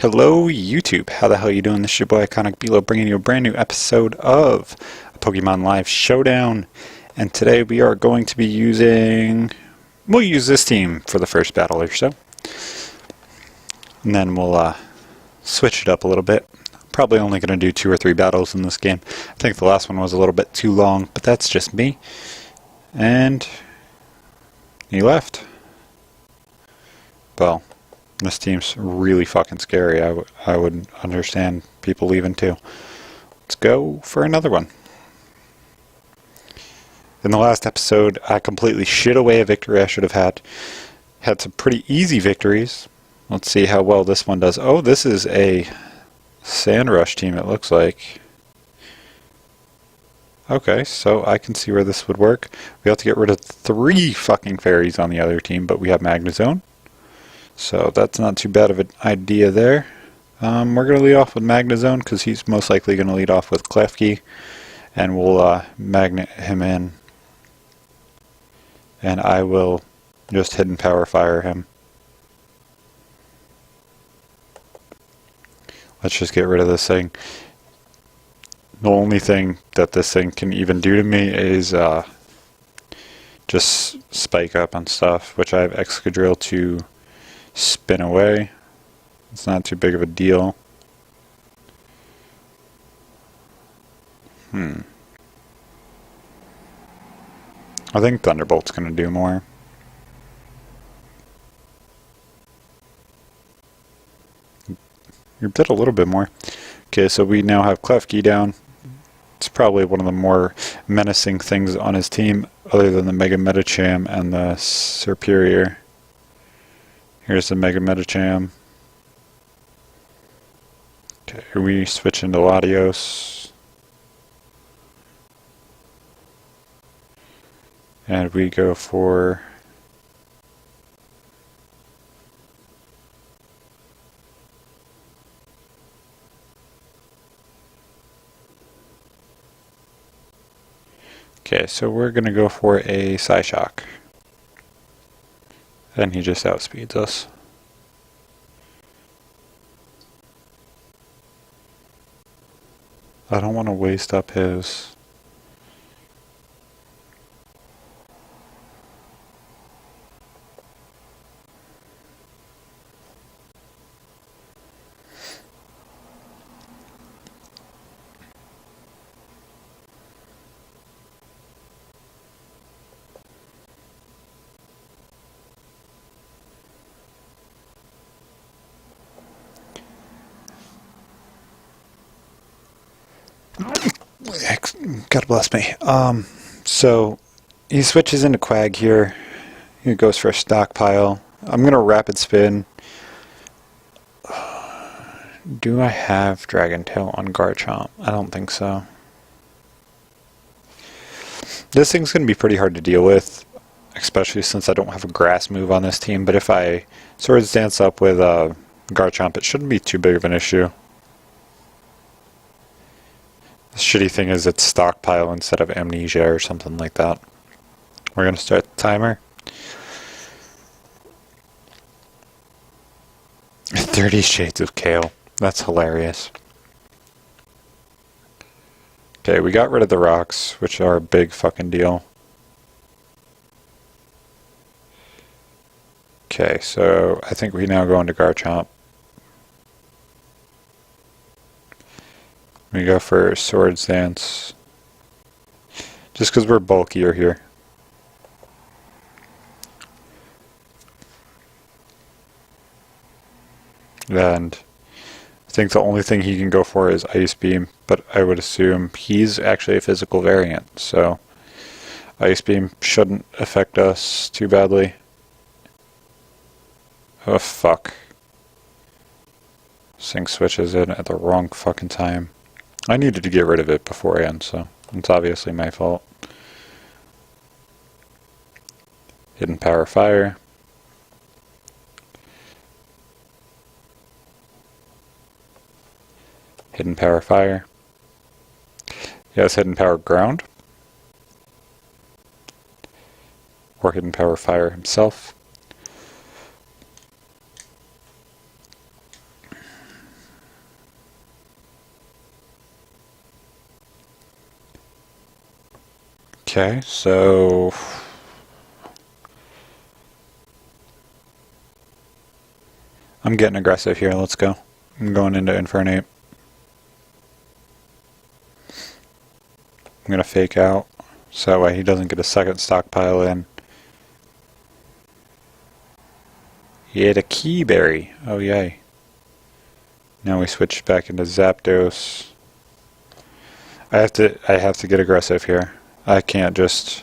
Hello YouTube, how the hell you doing? This is your boy IconicBelow bringing you a brand new episode of Pokemon Live Showdown. And today we are going to be we'll use this team for the first battle or so. And then we'll switch it up a little bit. Probably only going to do 2 or 3 battles in this game. I think the last one was a little bit too long, but that's just me. And he left. Well, this team's really fucking scary. I would understand people leaving too. Let's go for another one. In the last episode, I completely shit away a victory I should have had. Had some pretty easy victories. Let's see how well this one does. Oh, this is a Sand Rush team, it looks like. Okay, so I can see where this would work. We have to get rid of 3 fucking fairies on the other team, but we have Magnezone. So that's not too bad of an idea there. We're going to lead off with Magnezone because he's most likely going to lead off with Klefki. And we'll magnet him in. And I will just Hidden Power Fire him. Let's just get rid of this thing. The only thing that this thing can even do to me is just spike up on stuff, which I have Excadrill to spin away. It's not too big of a deal. I think Thunderbolt's going to do more. You did a little bit more. Okay, so we now have Klefki down. It's probably one of the more menacing things on his team, other than the Mega Medicham and the Serperior. Here's the Mega Medicham. Okay, we switch into Latios. And we go for okay, so we're going to go for a Psyshock. And he just outspeeds us. I don't want to waste up his. God bless me. So he switches into Quag here. He goes for a stockpile. I'm going to rapid spin. Do I have Dragon Tail on Garchomp? I don't think so. This thing's going to be pretty hard to deal with, especially since I don't have a grass move on this team. But if I Swords Dance up with Garchomp, it shouldn't be too big of an issue. The shitty thing is it's stockpile instead of amnesia or something like that. We're going to start the timer. 30 Shades of Kale. That's hilarious. Okay, we got rid of the rocks, which are a big fucking deal. Okay, so I think we now go into Garchomp. We go for Swords Dance. Just because we're bulkier here. And I think the only thing he can go for is Ice Beam, but I would assume he's actually a physical variant, so Ice Beam shouldn't affect us too badly. Oh fuck. This thing switches in at the wrong fucking time. I needed to get rid of it beforehand, so it's obviously my fault. Hidden Power Fire. Hidden Power Fire. Yes, Hidden Power Ground. Or Hidden Power Fire himself. Okay, so I'm getting aggressive here. Let's go. I'm going into Infernape. I'm going to fake out so that way he doesn't get a second stockpile in. He ate a Keyberry. Oh, yay. Now we switch back into Zapdos. I have to get aggressive here. I can't just...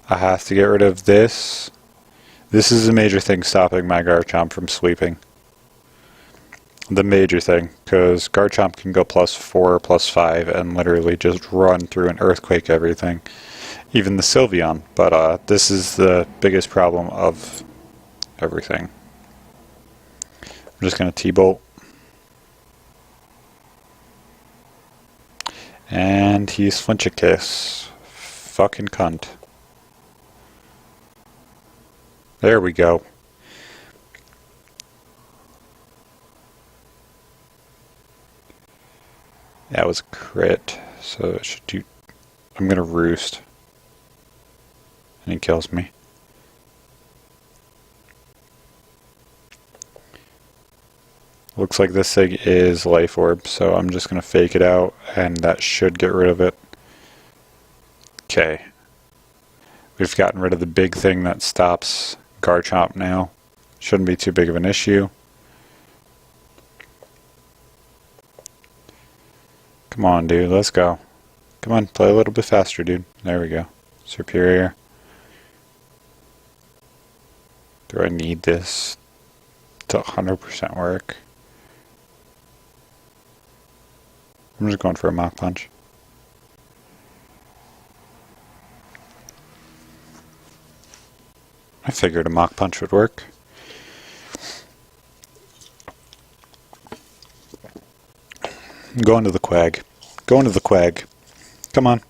I have to get rid of this. This is a major thing stopping my Garchomp from sweeping. The major thing, because Garchomp can go +4, +5, and literally just run through an earthquake everything. Even the Sylveon. But this is the biggest problem of everything. I'm just going to T-Bolt. And he's Flinch-a-Kiss. Fucking cunt. There we go. That was a crit, so it should do... I'm gonna Roost. And he kills me. Looks like this thing is Life Orb, so I'm just gonna fake it out, and that should get rid of it. Okay. We've gotten rid of the big thing that stops Garchomp now. Shouldn't be too big of an issue. Come on, dude, let's go. Come on, play a little bit faster, dude. There we go. Superior. Do I need this to 100% work? I'm just going for a Mach Punch. I figured a Mach Punch would work. Go into the Quag. Go into the Quag. Come on.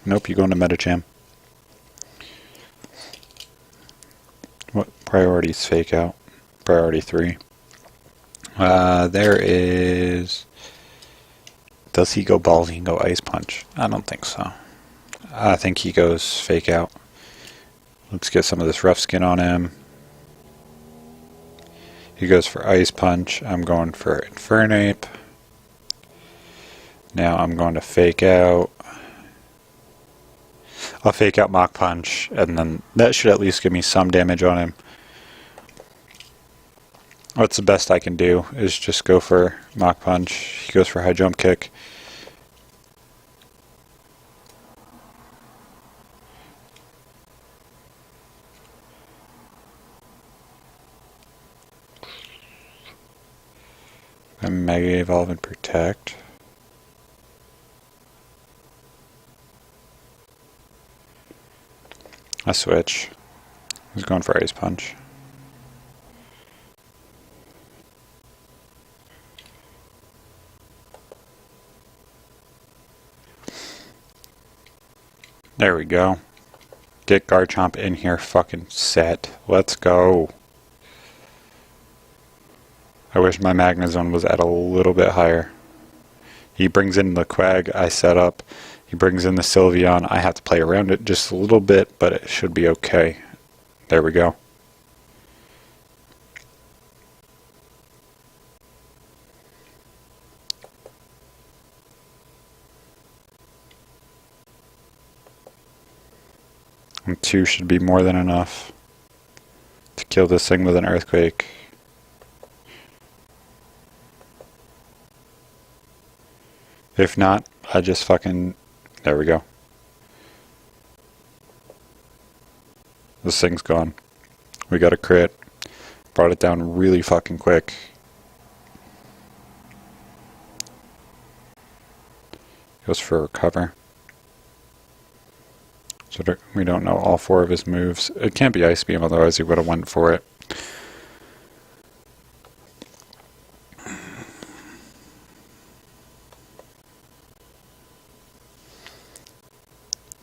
Nope, you go into Medicham. What priorities fake out? Priority 3. There is... Does he go balls? He can go Ice Punch. I don't think so. I think he goes fake out. Let's get some of this rough skin on him. He goes for Ice Punch. I'm going for Infernape. Now I'm going to fake out. I'll fake out Mach Punch, and then that should at least give me some damage on him. What's the best I can do is just go for Mach Punch. He goes for High Jump Kick. And Mega Evolve and Protect. I switch. He's going for Ice Punch. There we go. Get Garchomp in here fucking set. Let's go. I wish my Magnezone was at a little bit higher. He brings in the Quag I set up. He brings in the Sylveon. I have to play around it just a little bit, but it should be okay. There we go. And 2 should be more than enough to kill this thing with an Earthquake. If not, I just fucking... There we go. This thing's gone. We got a crit. Brought it down really fucking quick. Goes for Recover. So we don't know all 4 of his moves. It can't be Ice Beam, otherwise he would have went for it.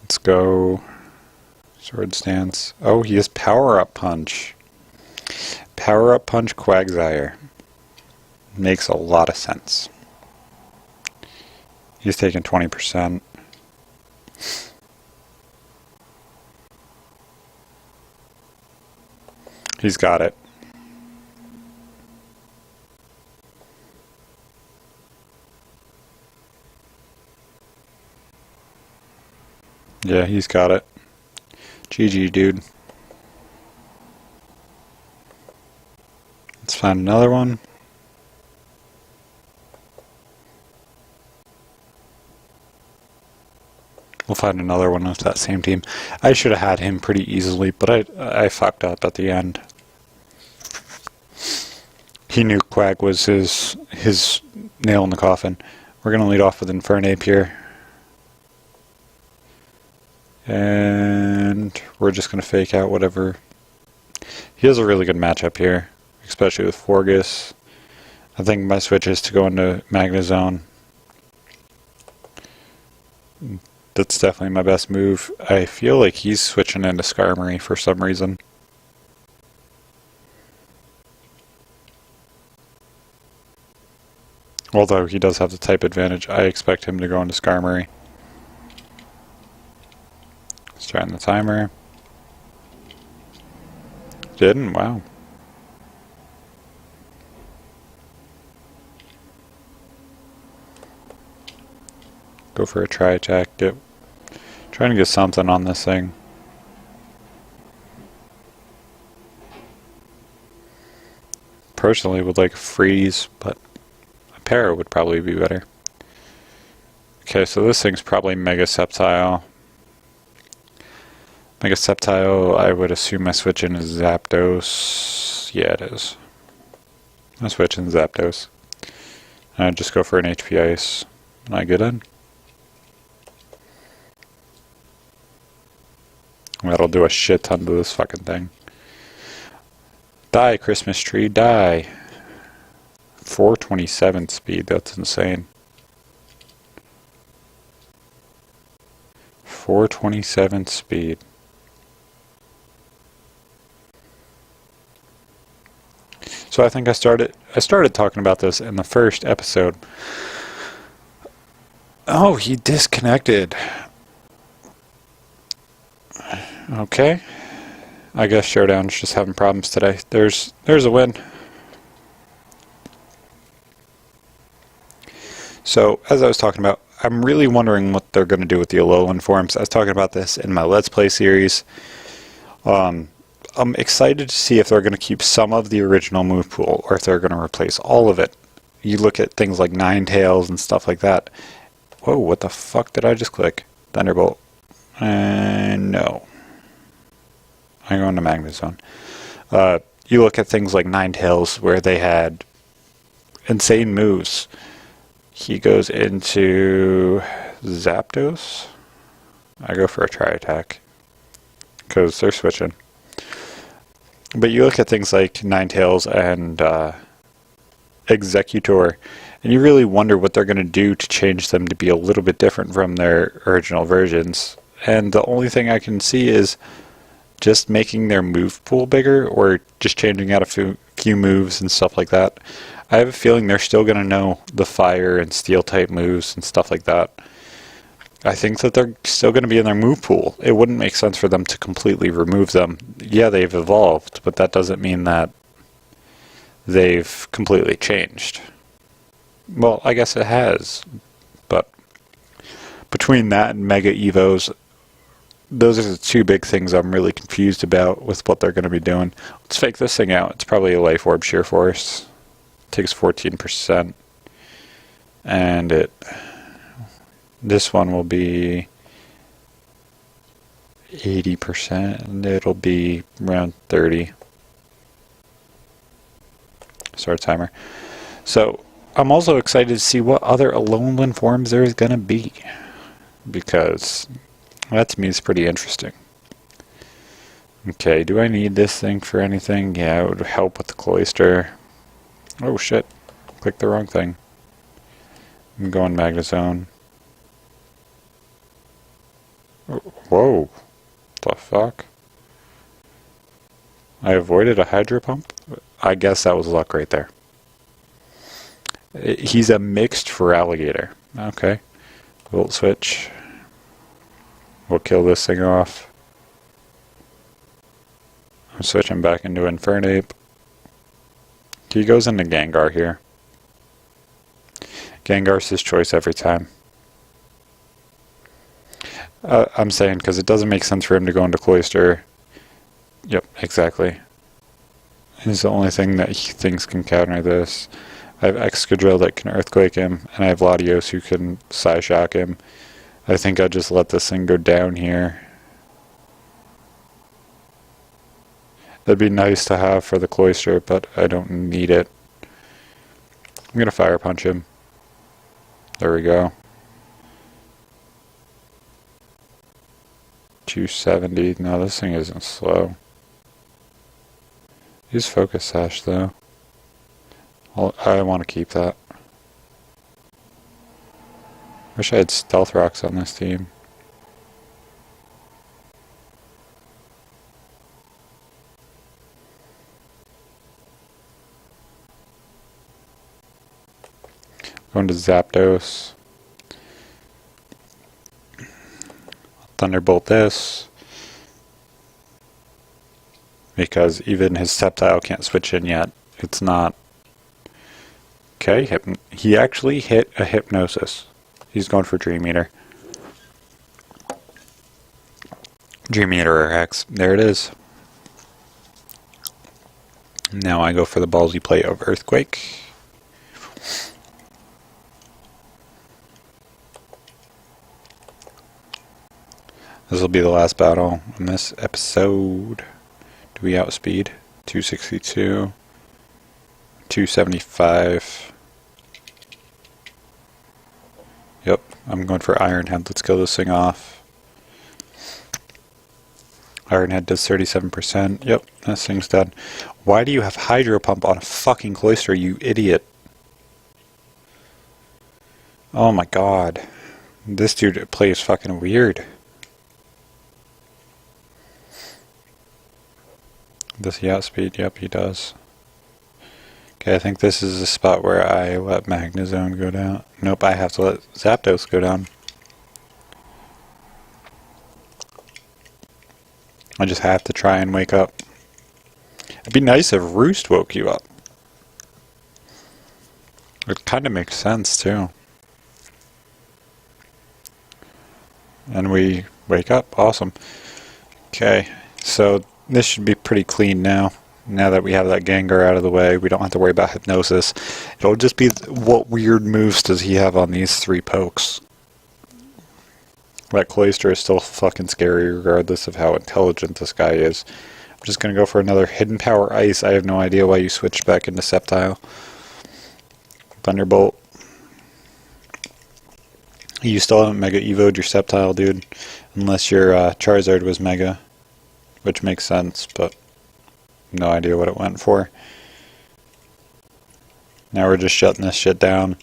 Let's go. Sword Stance. Oh, he has Power Up Punch. Power Up Punch Quagsire. Makes a lot of sense. He's taking 20%. He's got it. Yeah, he's got it. GG, dude. Let's find another one. We'll find another one with that same team. I should have had him pretty easily, but I fucked up at the end. He knew Quag was his nail in the coffin. We're going to lead off with Infernape here. And we're just going to fake out whatever. He has a really good matchup here, especially with Forgus. I think my switch is to go into Magnezone. That's definitely my best move. I feel like he's switching into Skarmory for some reason. Although he does have the type advantage, I expect him to go into Skarmory. Starting the timer. Didn't? Wow. Go for a try attack. Trying to get something on this thing. Personally would like a freeze, but a para would probably be better. Okay, so this thing's probably Mega Sceptile. Mega Sceptile, I would assume I switch in is Zapdos. Yeah, it is. I switch in Zapdos. And I just go for an HP Ice. Am I good on? That'll do a shit ton to this fucking thing. Die, Christmas tree, die. 427 speed, that's insane. 427 speed. So I think I started talking about this in the first episode. Oh, he disconnected. Okay. I guess Showdown's just having problems today. There's a win. So, as I was talking about, I'm really wondering what they're going to do with the Alolan forms. I was talking about this in my Let's Play series. I'm excited to see if they're going to keep some of the original move pool, or if they're going to replace all of it. You look at things like Ninetales and stuff like that. Whoa, what the fuck did I just click? Thunderbolt. No. I'm going to Magnezone. You look at things like Ninetales, where they had insane moves. He goes into Zapdos. I go for a try attack, because they're switching. But you look at things like Ninetales and Executor, and you really wonder what they're going to do to change them to be a little bit different from their original versions. And the only thing I can see is just making their move pool bigger, or just changing out a few moves and stuff like that. I have a feeling they're still going to know the fire and steel type moves and stuff like that. I think that they're still going to be in their move pool. It wouldn't make sense for them to completely remove them. Yeah, they've evolved, but that doesn't mean that they've completely changed. Well, I guess it has, but between that and Mega Evos, those are the two big things I'm really confused about with what they're going to be doing. Let's fake this thing out. It's probably a Life Orb Sheer Force. Takes 14%. And this one will be 80%, and it'll be around 30. Start timer. So I'm also excited to see what other Alolan forms there's going to be, because that to me is pretty interesting. Okay, do I need this thing for anything? Yeah, it would help with the Cloyster. Oh shit, clicked the wrong thing. I'm going Magnezone. Whoa, the fuck? I avoided a Hydro Pump? I guess that was luck right there. He's a mixed for Alligator. Okay. Volt Switch. We'll kill this thing off. I'm switching back into Infernape. He goes into Gengar here. Gengar's his choice every time. I'm saying because it doesn't make sense for him to go into Cloyster. Yep, exactly. He's the only thing that he thinks can counter this. I have Excadrill that can Earthquake him, and I have Latios who can Psyshock him. I think I just let this thing go down here. That'd be nice to have for the Cloyster, but I don't need it. I'm going to Fire Punch him. There we go. 270. No, this thing isn't slow. Use Focus Sash though. I want to keep that. Wish I had Stealth Rocks on this team. Going to Zapdos. Thunderbolt this. Because even his Sceptile can't switch in yet. It's not. Okay, he actually hit a Hypnosis. He's going for Dream Eater. Dream Eater or Hex. There it is. Now I go for the ballsy play of Earthquake. This will be the last battle in this episode. Do we outspeed? 262. 275. Yep, I'm going for Iron Head. Let's kill this thing off. Iron Head does 37%. Yep, this thing's dead. Why do you have Hydro Pump on a fucking Cloyster, you idiot? Oh my god. This dude plays fucking weird. Does he outspeed? Yep, he does. Okay, I think this is the spot where I let Magnezone go down. Nope, I have to let Zapdos go down. I just have to try and wake up. It'd be nice if Roost woke you up. It kind of makes sense, too. And we wake up. Awesome. Okay, so this should be pretty clean now. Now that we have that Gengar out of the way, we don't have to worry about Hypnosis. It'll just be what weird moves does he have on these three pokes. That Cloyster is still fucking scary regardless of how intelligent this guy is. I'm just going to go for another Hidden Power Ice. I have no idea why you switched back into Sceptile. Thunderbolt. You still haven't Mega Evo'd your Sceptile, dude. Unless your Charizard was Mega. Which makes sense, but no idea what it went for. Now we're just shutting this shit down.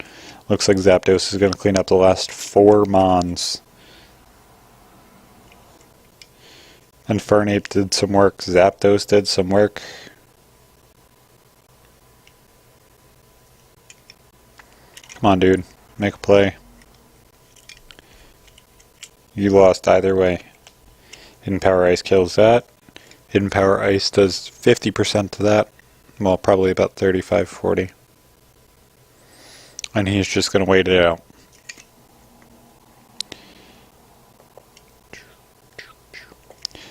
Looks like Zapdos is going to clean up the last 4 Mons. Infernape did some work. Zapdos did some work. Come on, dude. Make a play. You lost either way. Hidden Power Ice kills that. Hidden Power Ice does 50% to that. Well, probably about 35-40. And he's just going to wait it out.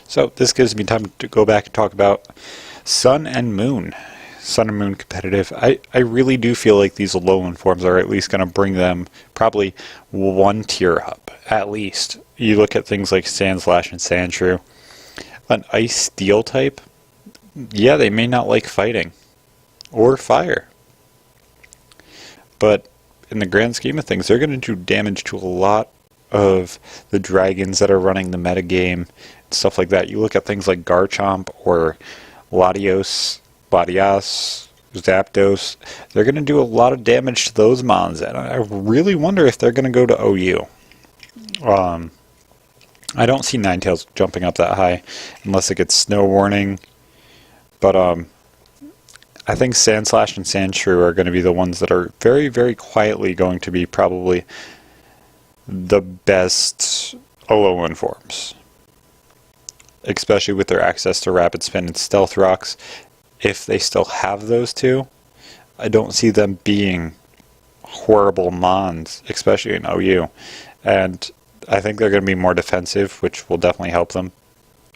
So this gives me time to go back and talk about Sun and Moon. Sun and Moon competitive. I really do feel like these Alolan forms are at least going to bring them probably 1 tier up. At least. You look at things like Sandslash and Sandshrew. An Ice Steel type, yeah, they may not like fighting. Or fire. But in the grand scheme of things, they're going to do damage to a lot of the dragons that are running the metagame. Stuff like that. You look at things like Garchomp or Latios, Zapdos. They're going to do a lot of damage to those mons. And I really wonder if they're going to go to OU. I don't see Ninetales jumping up that high unless it gets snow warning. But I think Sandslash and Sandshrew are going to be the ones that are very, very quietly going to be probably the best Alolan forms. especially with their access to Rapid Spin and Stealth Rocks. If they still have those two, I don't see them being horrible Mons, especially in OU. And I think they're going to be more defensive, which will definitely help them.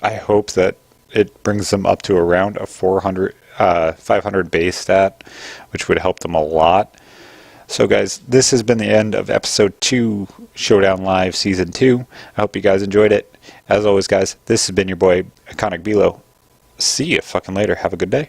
I hope that it brings them up to around a 500 base stat, which would help them a lot. So guys, this has been the end of episode 2, Showdown Live Season 2. I hope you guys enjoyed it. As always, guys, this has been your boy, IconicBelow. See you fucking later. Have a good day.